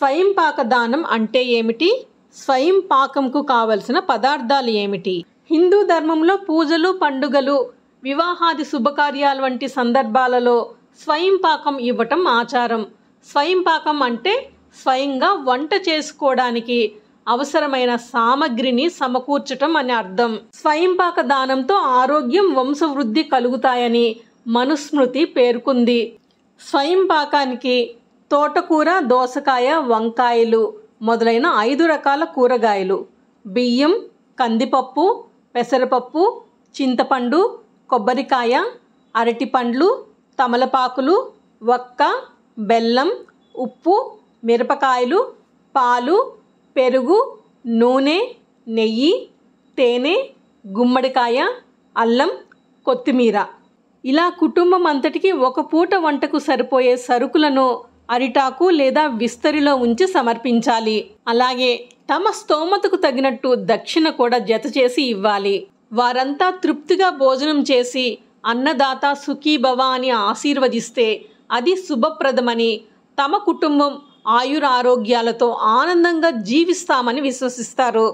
స్వయం పాక దానం అంటే ఏమిటి? స్వయం పాకంకు కావలసిన పదార్థాలు ఏమిటి? హిందూ ధర్మంలో పూజలు, పండుగలు, వివాహాది శుభకార్యాల వంటి సందర్భాలలో స్వయం పాకం ఇవ్వటం ఆచారం. స్వయం పాకం అంటే స్వయంగా వంట చేసుకోవడానికి అవసరమైన సామగ్రిని సమకూర్చటం అని అర్థం. స్వయం పాక దానంతో ఆరోగ్యం, వంశవృద్ధి కలుగుతాయని మనుస్మృతి పేర్కొంది. స్వయం పాకానికి తోటకూర, దోసకాయ, వంకాయలు మొదలైన 5 రకాల కూరగాయలు, బియ్యం, కందిపప్పు, పెసరపప్పు, చింతపండు, కొబ్బరికాయ, అరటిపండ్లు, తమలపాకులు, వక్క, బెల్లం, ఉప్పు, మిరపకాయలు, పాలు, పెరుగు, నూనె, నెయ్యి, తేనె, గుమ్మడికాయ, అల్లం, కొత్తిమీర ఇలా కుటుంబం అంతటికి ఒక పూట వంటకు సరిపోయే సరుకులను అరిటాకు లేదా విస్తరిలో ఉంచి సమర్పించాలి. అలాగే తమ స్తోమతకు తగినట్టు దక్షిణ కూడా జత చేసి ఇవ్వాలి. వారంతా తృప్తిగా భోజనం చేసి అన్నదాత సుఖీభవ అని ఆశీర్వదిస్తే అది శుభప్రదమని, తమ కుటుంబం ఆయురారోగ్యాలతో ఆనందంగా జీవిస్తామని విశ్వసిస్తారు.